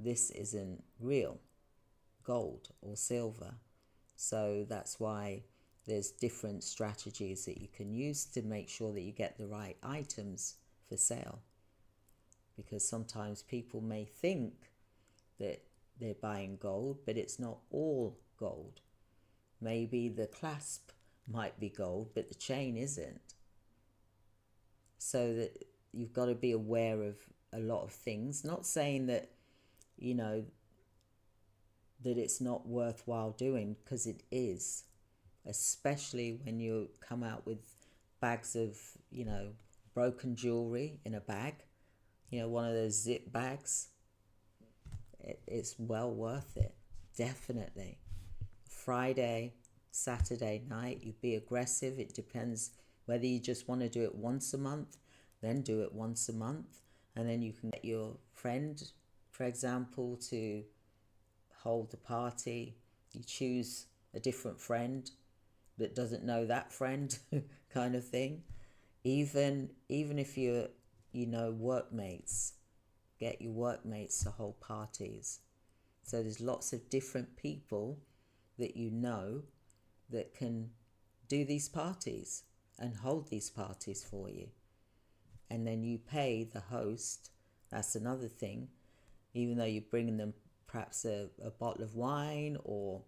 this isn't real gold or silver. So that's why there's different strategies that you can use to make sure that you get the right items for sale. Because sometimes people may think that they're buying gold, but it's not all gold. Maybe the clasp might be gold, but the chain isn't. So that you've got to be aware of a lot of things. Not saying that, you know, that it's not worthwhile doing, because it is, especially when you come out with bags of, you know, broken jewelry in a bag, you know, one of those zip bags. It's well worth it, definitely. Friday, Saturday night, you be aggressive. It depends whether you just want to do it once a month, then do it once a month, and then you can get your friend, for example, to hold the party. You choose a different friend that doesn't know that friend kind of thing. Even if you're, you know, workmates, get your workmates to hold parties. So there's lots of different people that you know that can do these parties and hold these parties for you. And then you pay the host. That's another thing. Even though you're bringing them perhaps a bottle of wine, or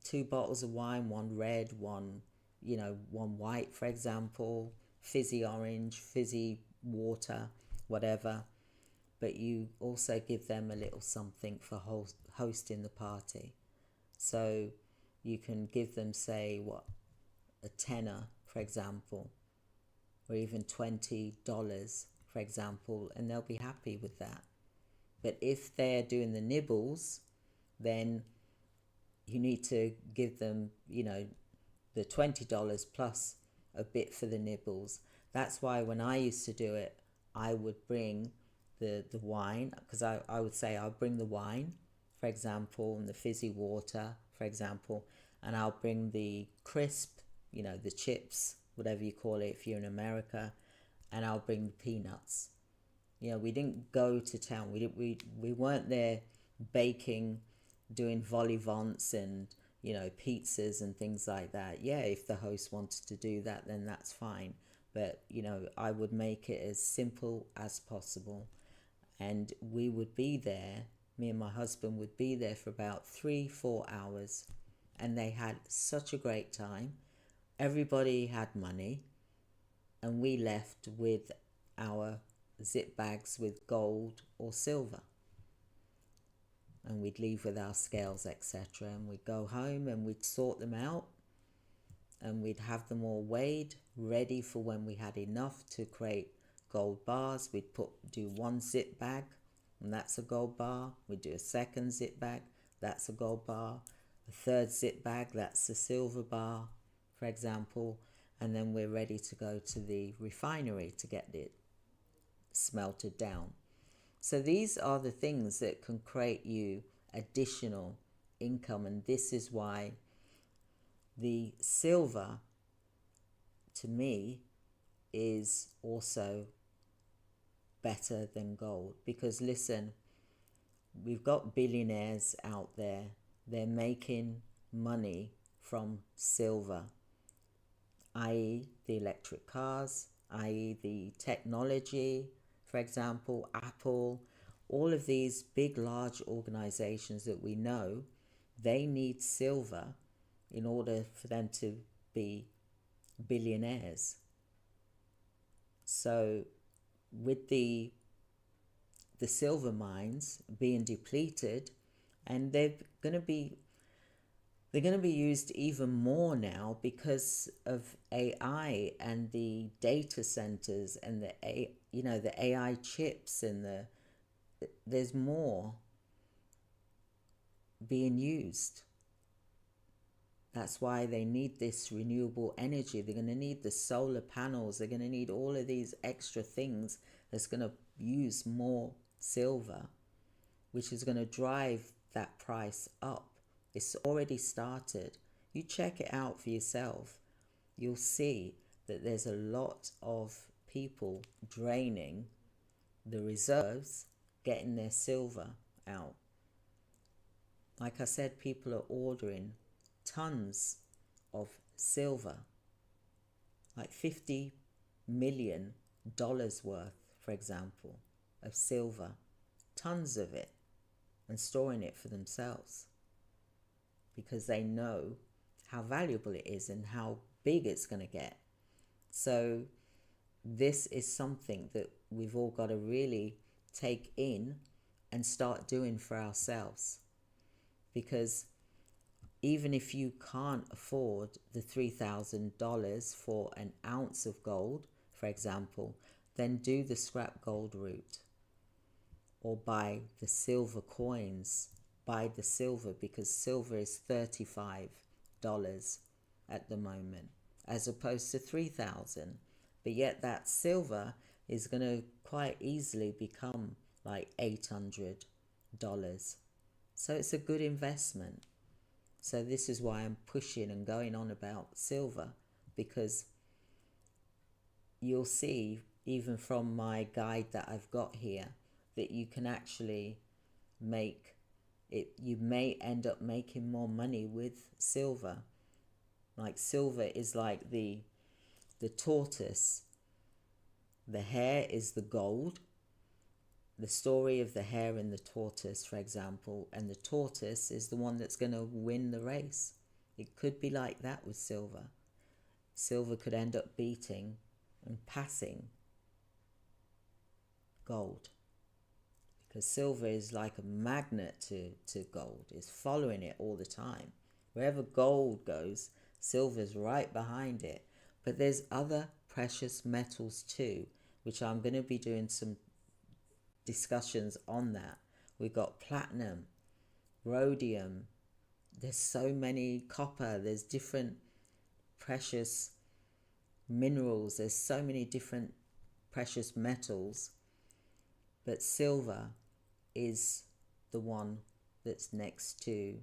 2 bottles of wine, one red, one, you know, one white, for example, fizzy orange, fizzy water, whatever. But you also give them a little something for hosting the party. So you can give them, say, a tenner, for example, or even $20, for example, and they'll be happy with that. But if they're doing the nibbles, then you need to give them, you know, the $20 plus a bit for the nibbles. That's why when I used to do it, I would bring the wine, because I would say I'll bring the wine, for example, and the fizzy water, for example, and I'll bring the crisp, you know, the chips, whatever you call it if you're in America, and I'll bring the peanuts. You know, we didn't go to town. We weren't there baking, doing vol au vents and, you know, pizzas and things like that. Yeah, if the host wanted to do that, then that's fine. But, you know, I would make it as simple as possible. And we would be there, me and my husband would be there for about 3-4 hours. And they had such a great time. Everybody had money. And we left with our zip bags with gold or silver. And we'd leave with our scales, etc. And we'd go home and we'd sort them out. And we'd have them all weighed, ready for when we had enough to create gold bars. We'd do one zip bag, and that's a gold bar. We'd do a second zip bag, that's a gold bar. A third zip bag, that's a silver bar, for example. And then we're ready to go to the refinery to get it smelted down. So these are the things that can create you additional income, and this is why the silver, to me, is also better than gold. Because listen, we've got billionaires out there, they're making money from silver, i.e. the electric cars, i.e. the technology, for example, Apple, all of these big, large organizations that we know, they need silver in order for them to be billionaires. So with the silver mines being depleted, and they're going to be used even more now because of AI and the data centers and the AI chips, and there's more being used. That's why they need this renewable energy. They're going to need the solar panels. They're going to need all of these extra things that's going to use more silver, which is going to drive that price up. It's already started. You check it out for yourself. You'll see that there's a lot of people draining the reserves, getting their silver out. Like I said, people are ordering tons of silver, like $50 million worth, for example, of silver, tons of it, and storing it for themselves because they know how valuable it is and how big it's going to get. So this is something that we've all got to really take in and start doing for ourselves, because even if you can't afford the $3,000 for an ounce of gold, for example, then do the scrap gold route, or buy the silver coins. Buy the silver, because silver is $35 at the moment as opposed to $3,000. But yet that silver is going to quite easily become like $800. So it's a good investment. So this is why I'm pushing and going on about silver, because you'll see even from my guide that I've got here that you can actually make it, you may end up making more money with silver. Like silver is like the tortoise. The hare is the gold. The story of the hare and the tortoise, for example, and the tortoise is the one that's going to win the race. It could be like that with silver. Silver could end up beating and passing gold, because silver is like a magnet to gold. It's following it all the time. Wherever gold goes, silver's right behind it. But there's other precious metals too, which I'm going to be doing some discussions on that. We've got platinum, rhodium, there's so many, copper, there's different precious minerals, there's so many different precious metals, but silver is the one that's next to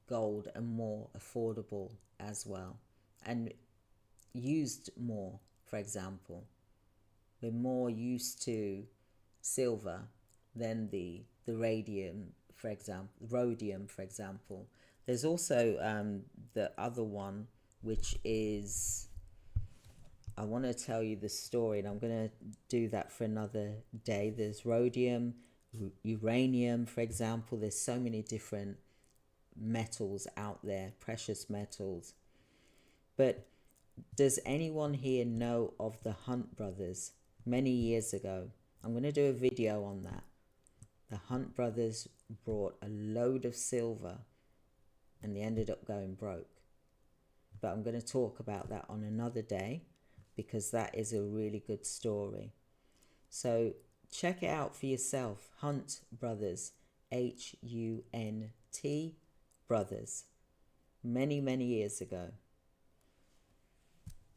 gold and more affordable as well, and used more. For example, we're more used to silver than the rhodium, for example. There's also the other one, which is, I want to tell you the story, and I'm going to do that for another day. There's rhodium, uranium, for example. There's so many different metals out there, precious metals. But does anyone here know of the Hunt brothers many years ago? I'm going to do a video on that. The Hunt brothers brought a load of silver and they ended up going broke. But I'm going to talk about that on another day, because that is a really good story. So check it out for yourself. Hunt brothers, Hunt brothers. Many, many years ago,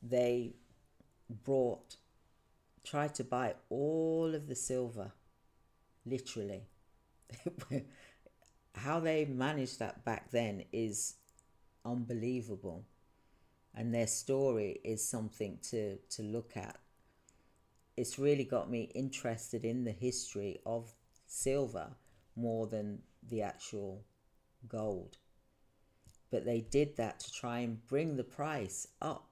they tried to buy all of the silver, literally. How they managed that back then is unbelievable, and their story is something to look at. It's really got me interested in the history of silver more than the actual gold. But they did that to try and bring the price up.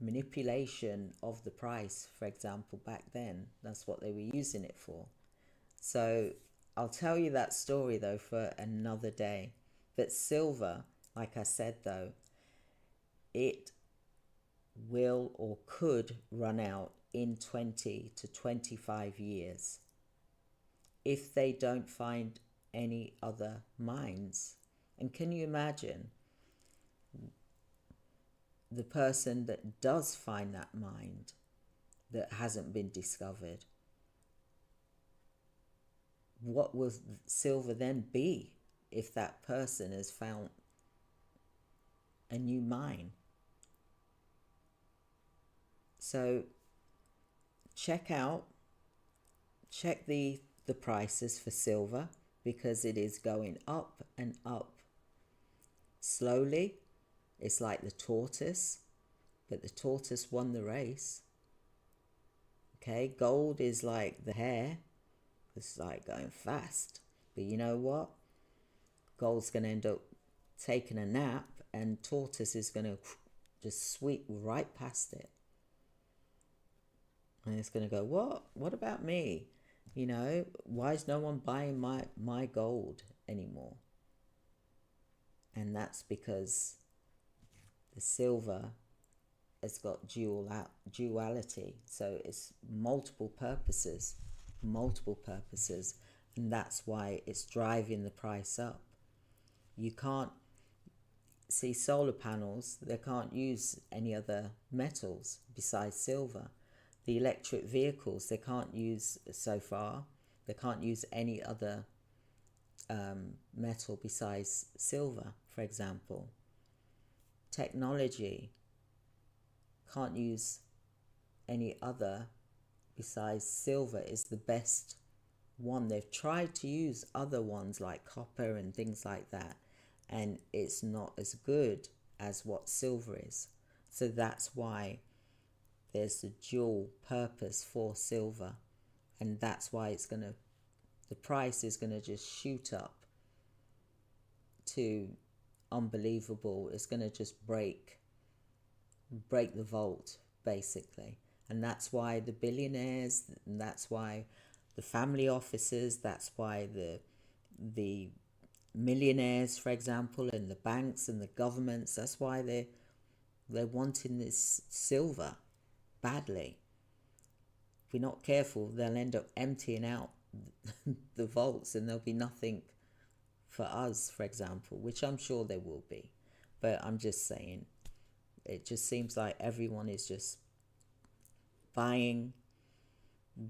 Manipulation of the price, for example, back then, that's what they were using it for. So I'll tell you that story though for another day. But silver, like I said though, it will or could run out in 20 to 25 years if they don't find any other mines. And can you imagine the person that does find that mine that hasn't been discovered? What will silver then be if that person has found a new mine? So check the prices for silver, because it is going up and up slowly. It's like the tortoise, but the tortoise won the race. Okay, gold is like the hare, It's like going fast. But you know what? Gold's going to end up taking a nap, and tortoise is going to just sweep right past it. And it's going to go, what about me? You know, why is no one buying my gold anymore? And that's because the silver has got duality. So it's multiple purposes, and that's why it's driving the price up. You can't see solar panels, they can't use any other metals besides silver. The electric vehicles, they can't use, so far, they can't use any other metal besides silver, for example. Technology can't use any other besides silver is the best one. They've tried to use other ones like copper and things like that, and it's not as good as what silver is. So that's why there's the dual purpose for silver, and that's why the price is gonna just shoot up to unbelievable. It's gonna just break the vault, basically. And that's why the billionaires, and that's why the family offices, that's why the millionaires, for example, and the banks and the governments, that's why they're wanting this silver badly. If we're not careful, they'll end up emptying out the vaults, and there'll be nothing for us, for example, which I'm sure there will be. But I'm just saying, it just seems like everyone is just buying,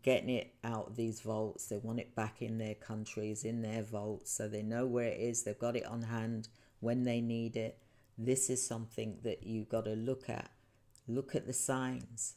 getting it out of these vaults. They want it back in their countries, in their vaults, so they know where it is. They've got it on hand when they need it. This is something that you got to look at. Look at the signs.